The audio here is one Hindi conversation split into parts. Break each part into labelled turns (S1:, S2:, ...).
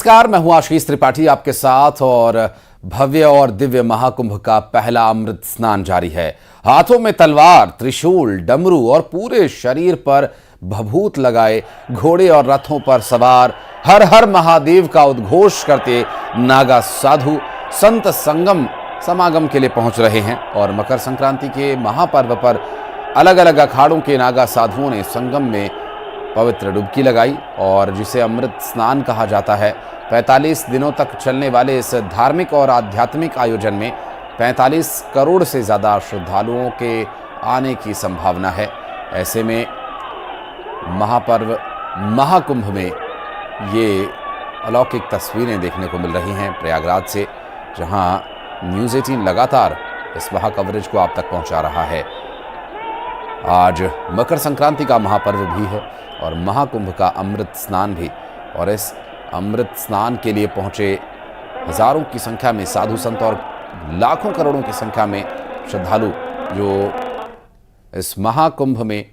S1: नमस्कार, मैं हूं आशीष त्रिपाठी आपके साथ। और भव्य और दिव्य महाकुंभ का पहला अमृत स्नान जारी है। हाथों में तलवार, त्रिशूल, डमरू और पूरे शरीर पर भभूत लगाए घोड़े और रथों पर सवार हर हर महादेव का उद्घोष करते नागा साधु संत समागम के लिए पहुंच रहे हैं। और मकर संक्रांति के महापर्व पर अलग अलग अखाड़ों के नागा साधुओं ने संगम में पवित्र डुबकी लगाई और जिसे अमृत स्नान कहा जाता है। 45 दिनों तक चलने वाले इस धार्मिक और आध्यात्मिक आयोजन में 45 करोड़ से ज़्यादा श्रद्धालुओं के आने की संभावना है। ऐसे में महापर्व महाकुंभ में ये अलौकिक तस्वीरें देखने को मिल रही हैं प्रयागराज से, जहां न्यूज़ 18 लगातार इस महा कवरेज को आप तक पहुंचा रहा है। आज मकर संक्रांति का महापर्व भी है और महाकुंभ का अमृत स्नान भी। और इस अमृत स्नान के लिए पहुंचे हजारों की संख्या में साधु संत और लाखों करोड़ों की संख्या में श्रद्धालु जो इस महाकुंभ में,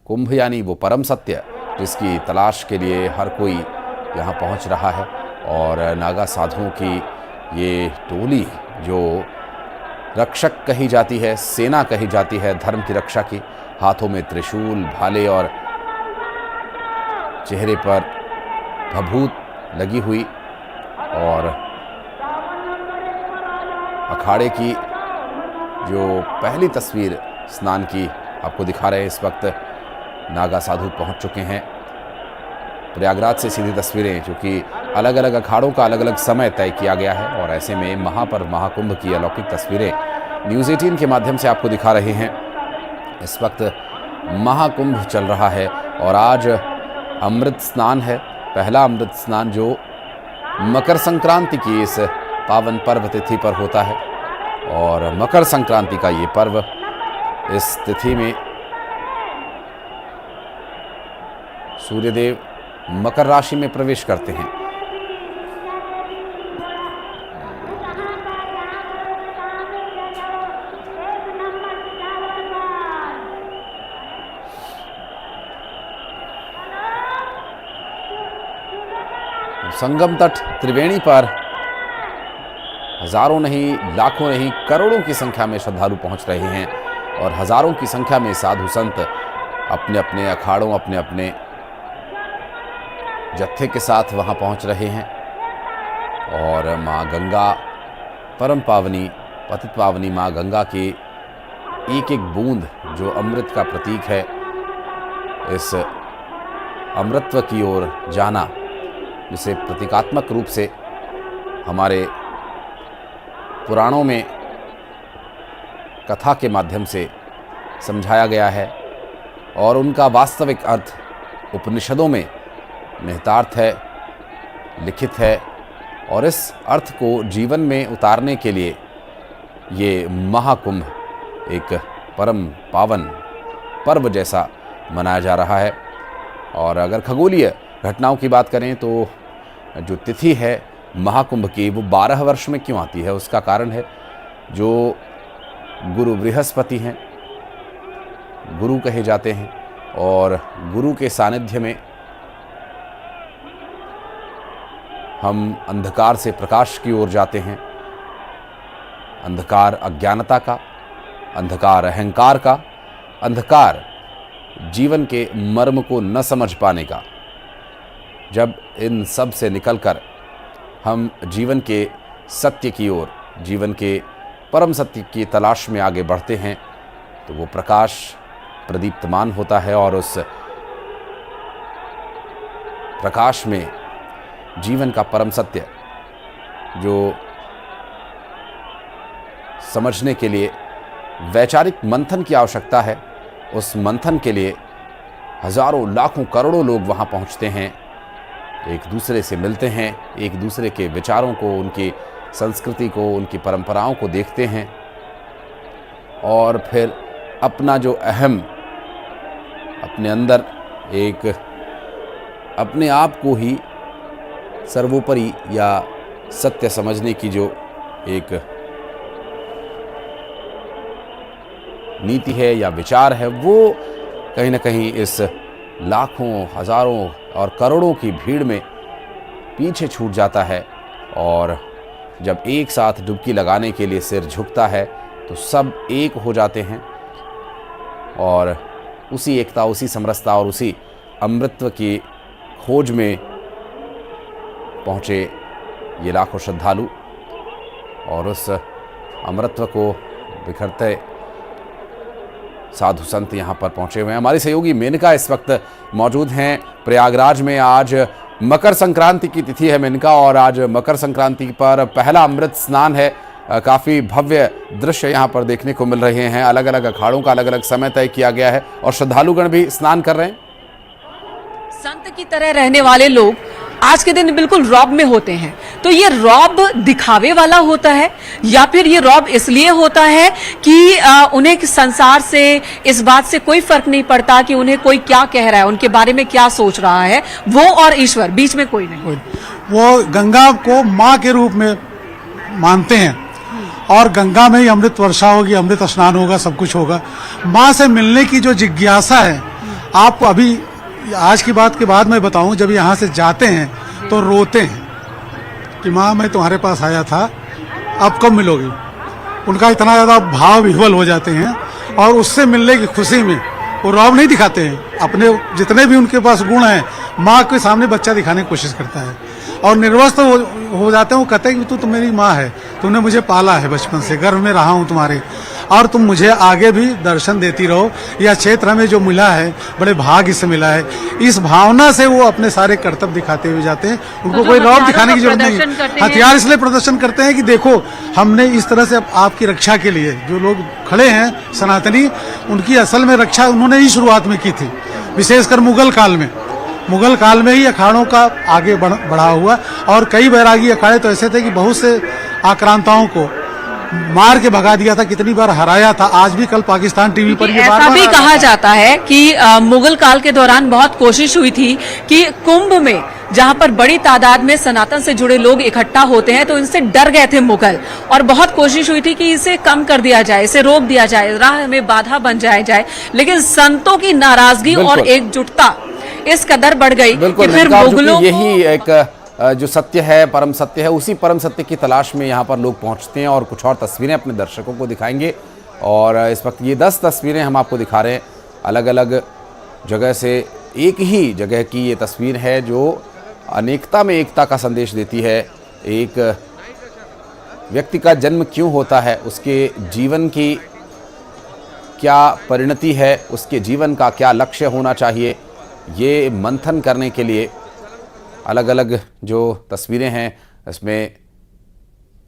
S1: कुंभ यानी वो परम सत्य जिसकी तलाश के लिए हर कोई यहाँ पहुँच रहा है। और नागा साधुओं की ये टोली जो रक्षक कही जाती है, सेना कही जाती है धर्म की रक्षा की, हाथों में त्रिशूल, भाले और चेहरे पर भभूत लगी हुई, और अखाड़े की जो पहली तस्वीर स्नान की आपको दिखा रहे हैं। इस वक्त नागा साधु पहुंच चुके हैं प्रयागराज से। सीधी तस्वीरें जो कि अलग अलग अखाड़ों का अलग अलग समय तय किया गया है। और ऐसे में महापर्व महाकुंभ की अलौकिक तस्वीरें न्यूज़ 18 के माध्यम से आपको दिखा रहे हैं। इस वक्त महाकुंभ चल रहा है और आज अमृत स्नान है, पहला अमृत स्नान जो मकर संक्रांति की इस पावन पर्व तिथि पर होता है। और मकर संक्रांति का ये पर्व इस तिथि में सूर्यदेव मकर राशि में प्रवेश करते हैं। संगम तट त्रिवेणी पर हजारों नहीं, लाखों नहीं, करोड़ों की संख्या में श्रद्धालु पहुंच रहे हैं। और हजारों की संख्या में साधु संत अपने अपने अखाड़ों, अपने अपने जत्थे के साथ वहां पहुंच रहे हैं। और माँ गंगा, परम पावनी, पतित पावनी माँ गंगा की एक एक बूंद जो अमृत का प्रतीक है, इस अमृतत्व की ओर जाना, जिसे प्रतीकात्मक रूप से हमारे पुराणों में कथा के माध्यम से समझाया गया है। और उनका वास्तविक अर्थ उपनिषदों में निहितार्थ है, लिखित है। और इस अर्थ को जीवन में उतारने के लिए ये महाकुंभ एक परम पावन पर्व जैसा मनाया जा रहा है। और अगर खगोलीय घटनाओं की बात करें तो जो तिथि है महाकुंभ की वो 12 वर्ष में क्यों आती है, उसका कारण है जो गुरु बृहस्पति हैं, गुरु कहे जाते हैं। और गुरु के सानिध्य में हम अंधकार से प्रकाश की ओर जाते हैं। अंधकार अज्ञानता का, अंधकार अहंकार का, अंधकार जीवन के मर्म को न समझ पाने का। जब इन सब से निकलकर हम जीवन के सत्य की ओर, जीवन के परम सत्य की तलाश में आगे बढ़ते हैं तो वो प्रकाश प्रदीप्तमान होता है। और उस प्रकाश में जीवन का परम सत्य जो समझने के लिए वैचारिक मंथन की आवश्यकता है, उस मंथन के लिए हजारों, लाखों, करोड़ों लोग वहाँ पहुँचते हैं, एक दूसरे से मिलते हैं, एक दूसरे के विचारों को, उनकी संस्कृति को, उनकी परंपराओं को देखते हैं। और फिर अपना जो अहम, अपने अंदर एक अपने आप को ही सर्वोपरि या सत्य समझने की जो एक नीति है या विचार है, वो कहीं ना कहीं इस लाखों, हजारों और करोड़ों की भीड़ में पीछे छूट जाता है और जब एक साथ डुबकी लगाने के लिए सिर झुकता है तो सब एक हो जाते हैं और उसी एकता, उसी समरसता और उसी अमृतत्व की खोज में पहुँचे ये लाखों श्रद्धालु और उस अमृतत्व को बिखरते साधु संत यहाँ पर पहुँचे हुए हैं। हमारी सहयोगी मेनका इस वक्त मौजूद हैं प्रयागराज में। आज मकर संक्रांति की तिथि है मेनका, और आज मकर संक्रांति पर पहला अमृत स्नान है। काफ़ी भव्य दृश्य यहाँ पर देखने को मिल रहे हैं। अलग अलग अखाड़ों का अलग अलग समय तय किया गया है और श्रद्धालुगण भी स्नान कर रहे हैं।
S2: संत की तरह रहने वाले लोग आज के दिन बिल्कुल रौब में होते हैं। तो ये रौब दिखावे वाला होता है या फिर ये रौब इसलिए होता है कि उन्हें संसार से, इस बात से कोई फर्क नहीं पड़ता कि उन्हें कोई क्या कह रहा है, उनके बारे में क्या सोच रहा है, वो और ईश्वर, बीच में कोई नहीं।
S3: वो गंगा को माँ के रूप में मानते हैं और गंगा में ही अमृत वर्षा होगी, अमृत स्नान होगा, सब कुछ होगा। माँ से मिलने की जो जिज्ञासा है, आप अभी आज की बात के बाद मैं बताऊं, जब यहाँ से जाते हैं तो रोते हैं कि माँ मैं तुम्हारे पास आया था, अब कब मिलोगी। उनका इतना ज़्यादा भाव विह्वल हो जाते हैं और उससे मिलने की खुशी में वो रौब नहीं दिखाते हैं। अपने जितने भी उनके पास गुण हैं माँ के सामने बच्चा दिखाने की कोशिश करता है और निर्वस्त्र हो जाते हैं। वो कहते हैं कि तू तो मेरी माँ है, तुमने मुझे पाला है, बचपन से गर्भ में रहा हूँ तुम्हारे, और तुम मुझे आगे भी दर्शन देती रहो। यह क्षेत्र हमें जो मिला है बड़े भाग्य से मिला है। इस भावना से वो अपने सारे कर्तव्य दिखाते हुए जाते हैं। उनको कोई रौब दिखाने की जरूरत नहीं है। हथियार इसलिए प्रदर्शन करते हैं कि देखो हमने इस तरह से आपकी रक्षा के लिए जो लोग खड़े हैं सनातनी, उनकी असल में रक्षा उन्होंने ही शुरुआत में की थी, विशेषकर मुगल काल में। मुगल काल में ही अखाड़ों का आगे बढ़ा हुआ और कई बैरागी अखाड़े तो ऐसे थे कि बहुत से आक्रांताओं को मार के भगा दिया था, कितनी बार हराया था। आज भी कल पाकिस्तान टीवी पर ये
S2: ऐसा भी कहा जाता है कि मुगल काल के दौरान बहुत कोशिश हुई थी कि कुंभ में, जहां पर बड़ी तादाद में सनातन से जुड़े लोग इकट्ठा होते हैं, तो इनसे डर गए थे मुगल और बहुत कोशिश हुई थी कि इसे कम कर दिया जाए, इसे रोक दिया जाए, राह में बाधा बन जाए। लेकिन संतों की नाराजगी और एकजुटता इस कदर बढ़ गई कि फिर मुगलों को
S1: यही एक जो सत्य है, परम सत्य है, उसी परम सत्य की तलाश में यहाँ पर लोग पहुँचते हैं। और कुछ और तस्वीरें अपने दर्शकों को दिखाएंगे। और इस वक्त ये 10 तस्वीरें हम आपको दिखा रहे हैं अलग अलग जगह से। एक ही जगह की ये तस्वीर है जो अनेकता में एकता का संदेश देती है। एक व्यक्ति का जन्म क्यों होता है, उसके जीवन की क्या परिणति है, उसके जीवन का क्या लक्ष्य होना चाहिए, ये मंथन करने के लिए अलग अलग जो तस्वीरें हैं इसमें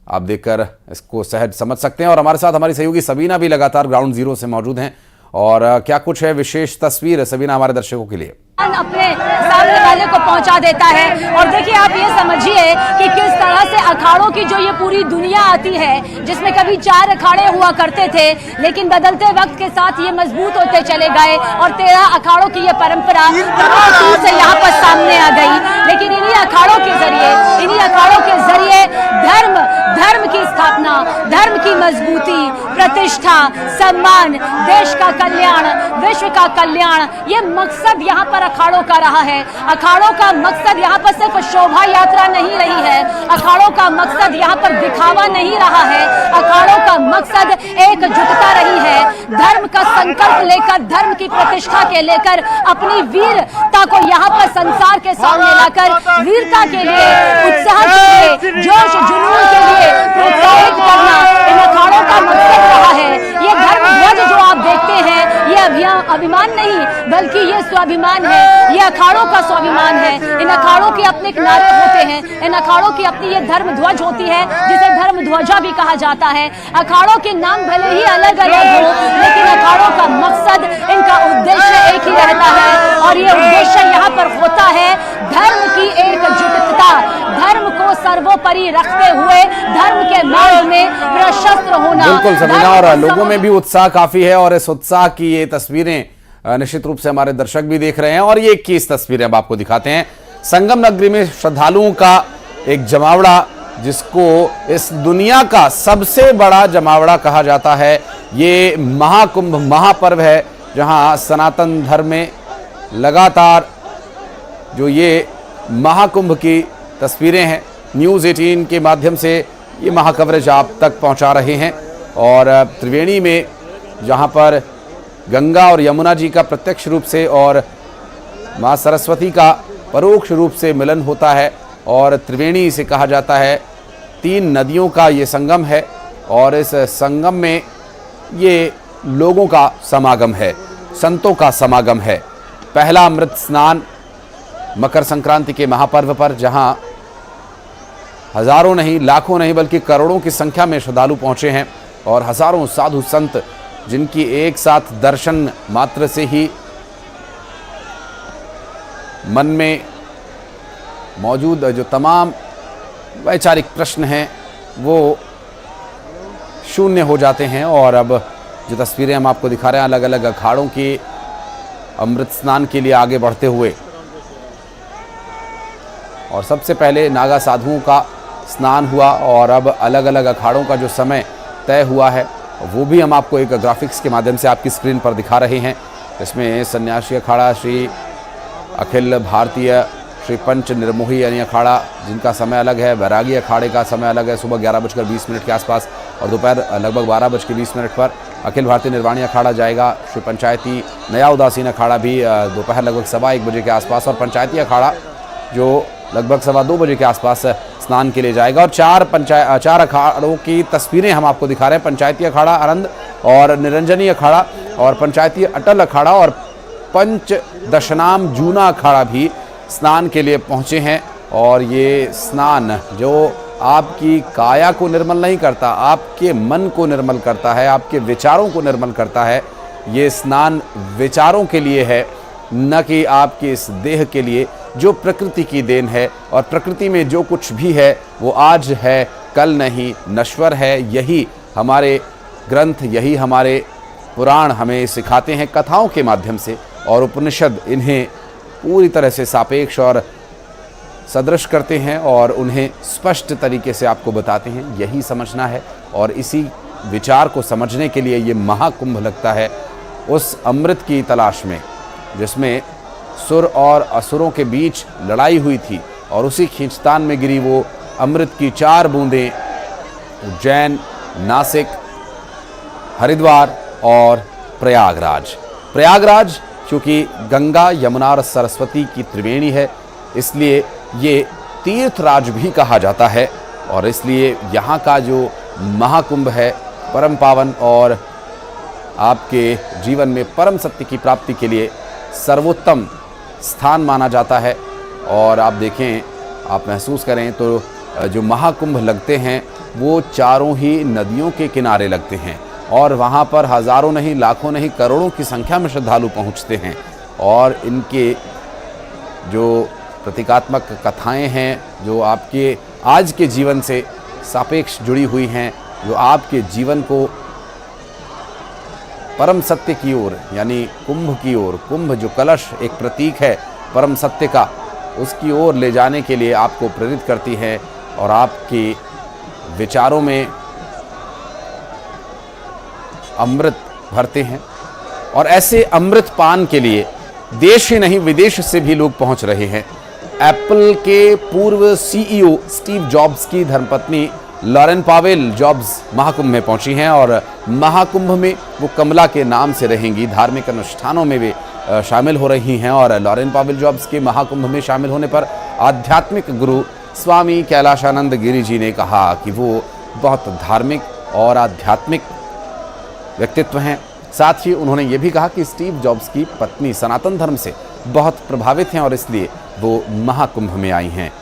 S1: आप देखकर इसको सहज समझ सकते हैं। और हमारे साथ हमारी सहयोगी सबीना भी लगातार ग्राउंड जीरो से मौजूद हैं। और क्या कुछ है विशेष तस्वीर सबीना हमारे दर्शकों के लिए?
S4: अपने सामने वाले को पहुंचा देता है। और देखिए आप ये समझिए कि किस तरह से अखाड़ों की जो ये पूरी दुनिया आती है, जिसमें कभी 4 अखाड़े हुआ करते थे, लेकिन बदलते वक्त के साथ ये मजबूत होते चले गए और 13 अखाड़ों की ये परंपरा से यहाँ पर सामने आ गई। लेकिन इन्हीं अखाड़ों के जरिए धर्म की स्थापना, धर्म की मजबूती, प्रतिष्ठा, सम्मान, देश का कल्याण, विश्व का कल्याण, ये मकसद यहाँ पर अखाड़ों का रहा है। अखाड़ों का मकसद यहाँ पर सिर्फ शोभा यात्रा नहीं रही है, अखाड़ों का मकसद यहाँ पर दिखावा नहीं रहा है, अखाड़ों का मकसद एकजुटता रही है। धर्म का संकल्प लेकर, धर्म की प्रतिष्ठा के लेकर, अपनी वीरता को यहाँ पर संसार के सामने लाकर, वीरता के लिए, उत्साह के लिए, जोश जुनून के लिए प्रोत्साहित करना इन अखाड़ों का मकसद रहा है। ये धर्म ध्वज जो आप देखते हैं, ये अभिमान नहीं बल्कि ये स्वाभिमान है, ये अखाड़ों का स्वाभिमान है। इन अखाड़ों के अपने नारे होते हैं, इन अखाड़ों की अपनी ये धर्म ध्वज होती है, जिसे धर्म ध्वजा भी कहा जाता है। अखाड़ों के नाम भले ही अलग अलग हो, लेकिन अखाड़ों का मकसद, इनका उद्देश्य एक ही रहता है। और ये उद्देश्य यहाँ पर होता है धर्म की एकजुटता, धर्म को सर्वोपरि रखते हुए धर्म के मार्ग में प्रशस्त होना।
S1: बिल्कुल सबीना, और लोगों में भी उत्साह काफी है और इस उत्साह की ये तस्वीरें निश्चित रूप से हमारे दर्शक भी देख रहे हैं। और ये 21 तस्वीरें अब आपको दिखाते हैं। संगम नगरी में श्रद्धालुओं का एक जमावड़ा, जिसको इस दुनिया का सबसे बड़ा जमावड़ा कहा जाता है। ये महाकुंभ महापर्व है, जहां सनातन धर्म में लगातार जो ये महाकुंभ की तस्वीरें हैं। न्यूज़ 18 के माध्यम से ये महाकवरेज आप तक पहुंचा रहे हैं। और त्रिवेणी में जहां पर गंगा और यमुना जी का प्रत्यक्ष रूप से और माँ सरस्वती का परोक्ष रूप से मिलन होता है, और त्रिवेणी इसे कहा जाता है। 3 नदियों का ये संगम है, और इस संगम में ये लोगों का समागम है, संतों का समागम है। पहला अमृत स्नान मकर संक्रांति के महापर्व पर, जहां हजारों नहीं, लाखों नहीं, बल्कि करोड़ों की संख्या में श्रद्धालु पहुंचे हैं, और हजारों साधु संत जिनकी एक साथ दर्शन मात्र से ही मन में मौजूद जो तमाम वैचारिक प्रश्न हैं वो शून्य हो जाते हैं। और अब जो तस्वीरें हम आपको दिखा रहे हैं अलग अलग अखाड़ों की अमृत स्नान के लिए आगे बढ़ते हुए, और सबसे पहले नागा साधुओं का स्नान हुआ, और अब अलग अलग अखाड़ों का जो समय तय हुआ है वो भी हम आपको एक ग्राफिक्स के माध्यम से आपकी स्क्रीन पर दिखा रहे हैं। इसमें सन्यासी अखाड़ा, श्री अखिल भारतीय श्री पंच निर्मोही यानी अखाड़ा, जिनका समय अलग है। वैरागी अखाड़े का समय अलग है, सुबह 11:20 के आसपास, और दोपहर लगभग 12:20 पर अखिल भारतीय निर्वाणी अखाड़ा जाएगा। श्री पंचायती नया उदासीन अखाड़ा भी दोपहर लगभग 1:15 बजे के आसपास, और पंचायती अखाड़ा जो लगभग 2:15 बजे के आसपास स्नान के लिए जाएगा। और 4 अखाड़ों की तस्वीरें हम आपको दिखा रहे हैं। पंचायती अखाड़ा आनंद और निरंजनी अखाड़ा, और पंचायती अटल अखाड़ा, और पंच दशनाम जूना अखाड़ा भी स्नान के लिए पहुंचे हैं। और ये स्नान जो आपकी काया को निर्मल नहीं करता, आपके मन को निर्मल करता है, आपके विचारों को निर्मल करता है। ये स्नान विचारों के लिए है, न कि आपके इस देह के लिए, जो प्रकृति की देन है। और प्रकृति में जो कुछ भी है वो आज है, कल नहीं, नश्वर है। यही हमारे ग्रंथ, यही हमारे पुराण हमें सिखाते हैं कथाओं के माध्यम से, और उपनिषद इन्हें पूरी तरह से सापेक्ष और सदृश करते हैं और उन्हें स्पष्ट तरीके से आपको बताते हैं। यही समझना है, और इसी विचार को समझने के लिए ये महाकुंभ लगता है, उस अमृत की तलाश में जिसमें सुर और असुरों के बीच लड़ाई हुई थी, और उसी खींचतान में गिरी वो अमृत की 4 बूंदें उज्जैन, नासिक, हरिद्वार और प्रयागराज। प्रयागराज क्योंकि गंगा, यमुना और सरस्वती की त्रिवेणी है, इसलिए ये तीर्थराज भी कहा जाता है। और इसलिए यहाँ का जो महाकुंभ है परम पावन, और आपके जीवन में परम सत्य की प्राप्ति के लिए सर्वोत्तम स्थान माना जाता है। और आप देखें, आप महसूस करें तो जो महाकुंभ लगते हैं वो चारों ही नदियों के किनारे लगते हैं, और वहाँ पर हज़ारों नहीं, लाखों नहीं, करोड़ों की संख्या में श्रद्धालु पहुँचते हैं। और इनके जो प्रतीकात्मक कथाएं हैं, जो आपके आज के जीवन से सापेक्ष जुड़ी हुई हैं, जो आपके जीवन को परम सत्य की ओर, यानी कुंभ की ओर, कुंभ जो कलश एक प्रतीक है परम सत्य का, उसकी ओर ले जाने के लिए आपको प्रेरित करती है, और आपके विचारों में अमृत भरते हैं। और ऐसे अमृत पान के लिए देश ही नहीं, विदेश से भी लोग पहुंच रहे हैं। एप्पल के पूर्व सीईओ स्टीव जॉब्स की धर्मपत्नी लॉरेन पावेल जॉब्स महाकुंभ में पहुंची हैं, और महाकुंभ में वो कमला के नाम से रहेंगी। धार्मिक अनुष्ठानों में वे शामिल हो रही हैं। और लॉरेन पावेल जॉब्स के महाकुंभ में शामिल होने पर आध्यात्मिक गुरु स्वामी कैलाशानंद गिरी जी ने कहा कि वो बहुत धार्मिक और आध्यात्मिक व्यक्तित्व हैं। साथ ही उन्होंने ये भी कहा कि स्टीव जॉब्स की पत्नी सनातन धर्म से बहुत प्रभावित हैं, और इसलिए वो महाकुंभ में आई हैं।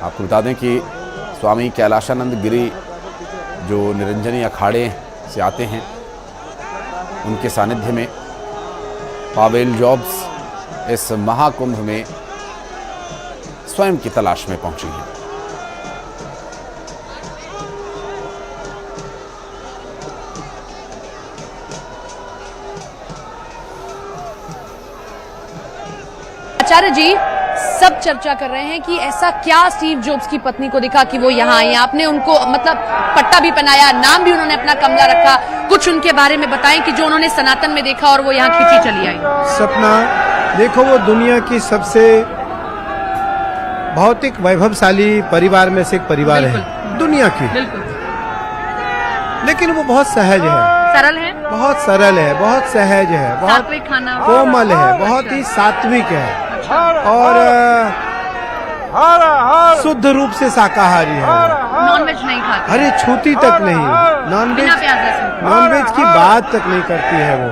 S1: आपको बता दें कि स्वामी कैलाशानंद गिरी जो निरंजनी अखाड़े से आते हैं, उनके सानिध्य में पावेल जॉब्स इस महाकुंभ में स्वयं की तलाश में पहुंची हैं।
S4: आचार्य जी, सब चर्चा कर रहे हैं कि ऐसा क्या स्टीव जॉब्स की पत्नी को दिखा कि वो यहाँ आई। आपने उनको मतलब पट्टा भी पहनाया, नाम भी उन्होंने अपना कमला रखा। कुछ उनके बारे में बताएं कि जो उन्होंने सनातन में देखा और वो यहाँ खिंची चली आई।
S5: सपना देखो, वो दुनिया की सबसे भौतिक वैभवशाली परिवार में से एक परिवार है दुनिया की,
S2: बिल्कुल
S5: लेकिन वो बहुत सहज है,
S2: सरल है,
S5: बहुत सरल है, बहुत सहज है, बहुत
S2: सात्विक खाना,
S5: कोमल है, बहुत ही सात्विक है और शुद्ध रूप से शाकाहारी है।
S2: नॉनवेज नहीं खाती,
S5: अरे छूती तक नहीं, नॉनवेज की बात तक नहीं करती है वो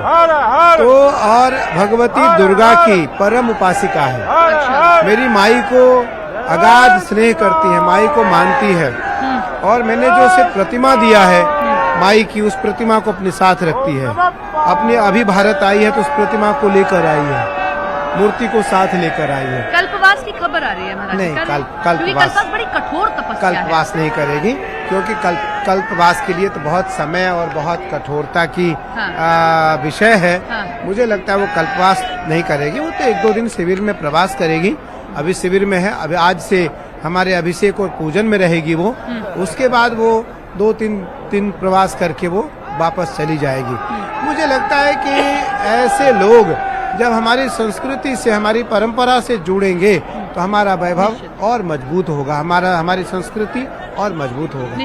S5: तो। और भगवती दुर्गा की परम उपासिका है। मेरी माई को अगाध स्नेह करती है, माई को मानती है और मैंने जो उसे प्रतिमा दिया है माई की, उस प्रतिमा को अपने साथ रखती है। अपने अभी भारत आई है तो उस प्रतिमा को लेकर आई है, मूर्ति को साथ लेकर आई है।
S2: कल्पवास की खबर आ रही है महाराज।
S5: नहीं,
S2: कल्पवास बड़ी कठोर तपस्या है।
S5: कल्पवास नहीं करेगी क्योंकि कल्पवास के लिए तो बहुत समय और बहुत कठोरता की विषय है। मुझे लगता है वो कल्पवास नहीं करेगी, वो तो 1-2 दिन शिविर में प्रवास करेगी। अभी शिविर में है, अभी आज से हमारे अभिषेक और पूजन में रहेगी वो। उसके बाद वो 2-3 दिन प्रवास करके वो वापस चली जाएगी। मुझे लगता है कि ऐसे लोग जब हमारी संस्कृति से, हमारी परंपरा से जुड़ेंगे तो हमारा वैभव और मजबूत होगा, हमारी संस्कृति और मजबूत होगा।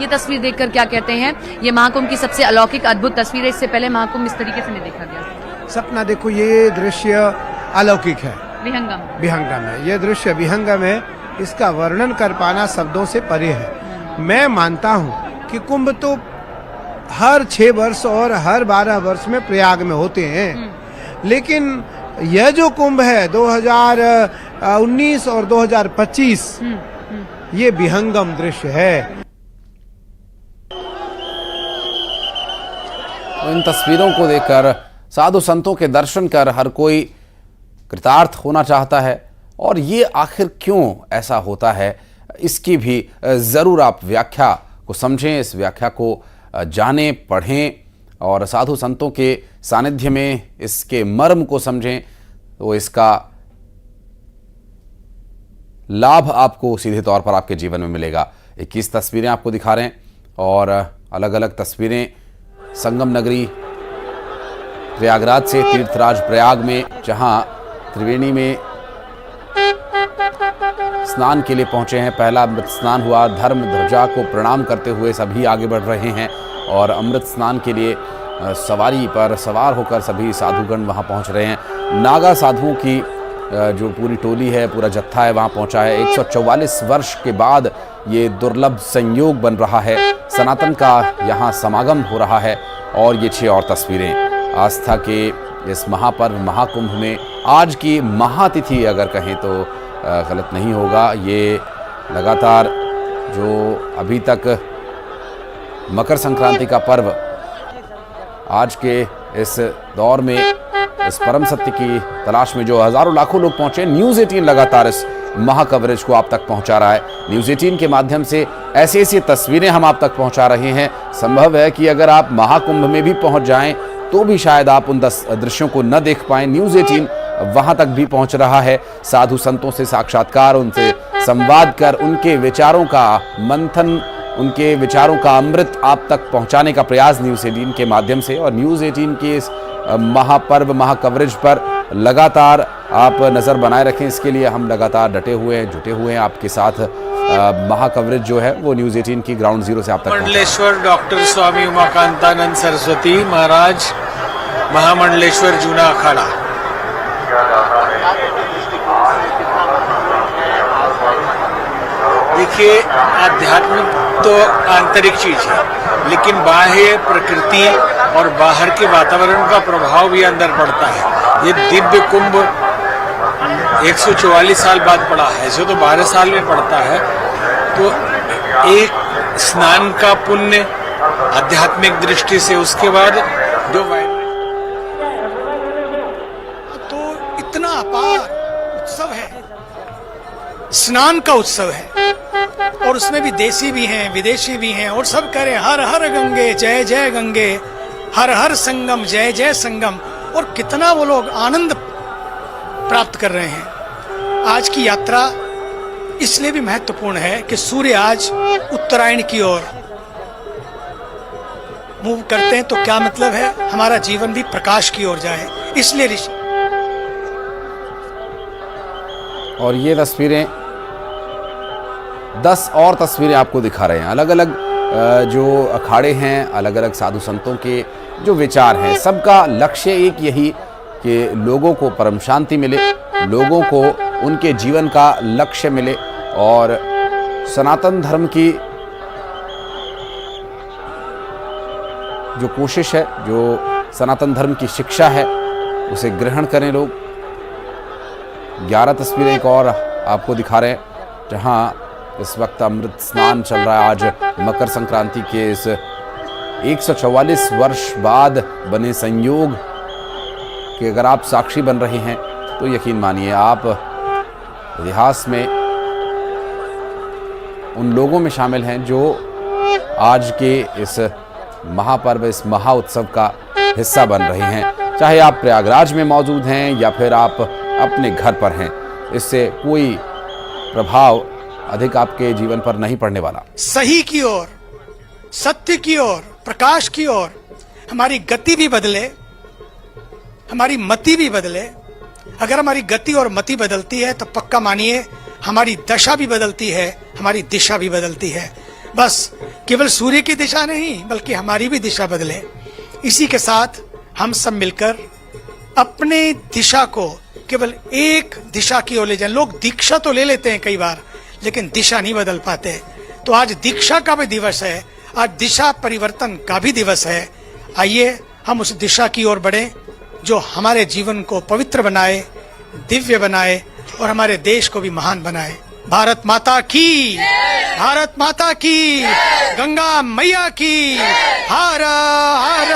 S4: ये तस्वीर देखकर क्या कहते हैं? ये महाकुंभ की सबसे अलौकिक अद्भुत तस्वीर है। इससे पहले महाकुंभ इस तरीके से नहीं देखा गया।
S5: सपना देखो, ये दृश्य अलौकिक है,
S2: विहंगम
S5: है। ये दृश्य विहंगम है, इसका वर्णन कर पाना शब्दों से परे है। मैं मानता हूँ कि कुंभ तो हर 6 वर्ष और हर 12 वर्ष में प्रयाग में होते हैं, लेकिन यह जो कुंभ है 2019 और 2025 ये विहंगम दृश्य है।
S1: तो इन तस्वीरों को देखकर, साधु संतों के दर्शन कर हर कोई कृतार्थ होना चाहता है। और ये आखिर क्यों ऐसा होता है, इसकी भी ज़रूर आप व्याख्या को समझें, इस व्याख्या को जानें, पढ़ें और साधु संतों के सानिध्य में इसके मर्म को समझें, तो इसका लाभ आपको सीधे तौर पर आपके जीवन में मिलेगा। 21 तस्वीरें आपको दिखा रहे हैं और अलग अलग तस्वीरें संगम नगरी प्रयागराज से, तीर्थराज प्रयाग में, जहां त्रिवेणी में स्नान के लिए पहुंचे हैं। पहला अमृत स्नान हुआ, धर्म ध्वजा को प्रणाम करते हुए सभी आगे बढ़ रहे हैं और अमृत स्नान के लिए सवारी पर सवार होकर सभी साधुगण वहां पहुंच रहे हैं। नागा साधुओं की जो पूरी टोली है, पूरा जत्था है, वहां पहुंचा है। 144 वर्ष के बाद ये दुर्लभ संयोग बन रहा है, सनातन का यहाँ समागम हो रहा है। और ये 6 और तस्वीरें आस्था के इस महापर्व महाकुंभ में आज की महातिथि अगर कहें तो गलत नहीं होगा। ये लगातार जो अभी तक मकर संक्रांति का पर्व आज के इस दौर में, इस परम सत्य की तलाश में जो हजारों लाखों लोग पहुंचे, न्यूज़ 18 लगातार इस महा कवरेज को आप तक पहुंचा रहा है। न्यूज़ 18 के माध्यम से ऐसी ऐसी तस्वीरें हम आप तक पहुंचा रहे हैं। संभव है कि अगर आप महाकुंभ में भी पहुंच जाएं तो भी शायद आप उन दृश्यों को न देख पाएं। न्यूज़ 18 वहां तक भी पहुंच रहा है, साधु संतों से साक्षात्कार, उनसे संवाद कर उनके विचारों का मंथन, उनके विचारों का अमृत आप तक पहुंचाने का प्रयास न्यूज़ 18 के माध्यम से। और न्यूज़ 18 के इस महापर्व महाकवरेज पर लगातार आप नज़र बनाए रखें, इसके लिए हम लगातार डटे हुए हैं, जुटे हुए हैं आपके साथ। महाकवरेज जो है वो न्यूज़ 18 की ग्राउंड जीरो से आप तक।
S6: मंडलेश्वर डॉक्टर स्वामी उमाकांतानंद सरस्वती महाराज, महामंडलेश्वर जूना अखाड़ा। देखिए, आध्यात्मिक तो आंतरिक चीज है, लेकिन बाह्य प्रकृति और बाहर के वातावरण का प्रभाव भी अंदर पड़ता है। ये दिव्य कुंभ 144 साल बाद पड़ा है, ऐसे तो 12 साल में पड़ता है। तो एक स्नान का पुण्य आध्यात्मिक दृष्टि से, उसके बाद जो
S7: तो इतना अपार उत्सव है, स्नान का उत्सव है, और उसमें भी देसी भी हैं, विदेशी भी हैं, और सब कह रहे हर हर गंगे जय जय गंगे, हर हर संगम जय जय संगम। और कितना वो लोग आनंद प्राप्त कर रहे हैं। आज की यात्रा इसलिए भी महत्वपूर्ण है कि सूर्य आज उत्तरायण की ओर मूव करते हैं, तो क्या मतलब है, हमारा जीवन भी प्रकाश की ओर जाए, इसलिए ऋषि।
S1: और ये तस्वीरें 10 और तस्वीरें आपको दिखा रहे हैं। अलग अलग जो अखाड़े हैं, अलग अलग साधु संतों के जो विचार हैं, सबका लक्ष्य एक यही कि लोगों को परम शांति मिले, लोगों को उनके जीवन का लक्ष्य मिले और सनातन धर्म की जो कोशिश है, जो सनातन धर्म की शिक्षा है, उसे ग्रहण करें लोग। 11 तस्वीरें एक और आपको दिखा रहे हैं, जहां इस वक्त अमृत स्नान चल रहा है। आज मकर संक्रांति के इस 144 वर्ष बाद बने संयोग कि अगर आप साक्षी बन रहे हैं तो यकीन मानिए आप इतिहास में उन लोगों में शामिल हैं जो आज के इस महापर्व, इस महा उत्सव का हिस्सा बन रहे हैं। चाहे आप प्रयागराज में मौजूद हैं या फिर आप अपने घर पर हैं, इससे कोई प्रभाव अधिक आपके जीवन पर नहीं पड़ने वाला।
S7: सही की ओर, सत्य की ओर, प्रकाश की ओर हमारी गति भी बदले, हमारी मति भी बदले। अगर हमारी गति और मति बदलती है तो पक्का मानिए हमारी दशा भी बदलती है, हमारी दिशा भी बदलती है। बस केवल सूर्य की दिशा नहीं बल्कि हमारी भी दिशा बदले। इसी के साथ हम सब मिलकर अपने दिशा को केवल एक दिशा की ओर ले जाएं। लोग दीक्षा तो ले लेते हैं कई बार, लेकिन दिशा नहीं बदल पाते। तो आज दीक्षा का भी दिवस है, आज दिशा परिवर्तन का भी दिवस है। आइए हम उस दिशा की ओर बढ़ें जो हमारे जीवन को पवित्र बनाए, दिव्य बनाए और हमारे देश को भी महान बनाए। भारत माता की, भारत माता की, गंगा मैया की, हर हर।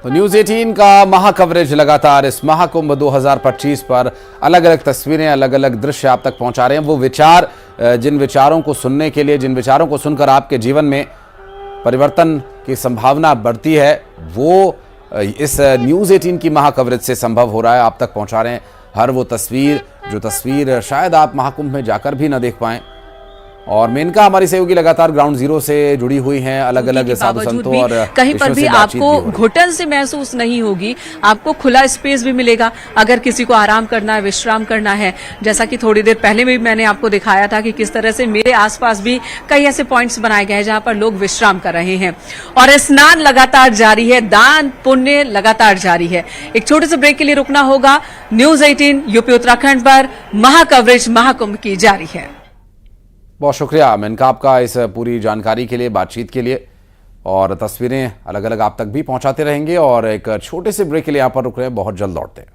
S1: तो न्यूज़ 18 का महा कवरेज लगातार इस महाकुंभ 2025 पर अलग अलग तस्वीरें, अलग अलग दृश्य आप तक पहुंचा रहे हैं। वो विचार, जिन विचारों को सुनने के लिए, जिन विचारों को सुनकर आपके जीवन में परिवर्तन की संभावना बढ़ती है, वो इस न्यूज़ 18 की महा कवरेज से संभव हो रहा है। आप तक पहुंचा रहे हैं हर वो तस्वीर जो तस्वीर शायद आप महाकुंभ में जाकर भी ना देख पाएं। और मेनका हमारी सहयोगी लगातार ग्राउंड जीरो से जुड़ी हुई हैं, अलग अलग साधु संतों और
S2: कहीं पर भी आपको घुटन से महसूस नहीं होगी, आपको खुला स्पेस भी मिलेगा। अगर किसी को आराम करना है, विश्राम करना है, जैसा कि थोड़ी देर पहले भी मैंने आपको दिखाया था कि किस तरह से मेरे आसपास भी कई ऐसे पॉइंट्स बनाए गए हैं जहां पर लोग विश्राम कर रहे हैं। और स्नान लगातार जारी है, दान पुण्य लगातार जारी है। एक छोटे से ब्रेक के लिए रुकना होगा। न्यूज़ 18 यूपी उत्तराखंड पर महा कवरेज महाकुंभ की जारी है।
S1: बहुत शुक्रिया मेनका आपका इस पूरी जानकारी के लिए, बातचीत के लिए। और तस्वीरें अलग अलग आप तक भी पहुंचाते रहेंगे। और एक छोटे से ब्रेक के लिए यहाँ पर रुक रहे हैं, बहुत जल्द लौटते हैं।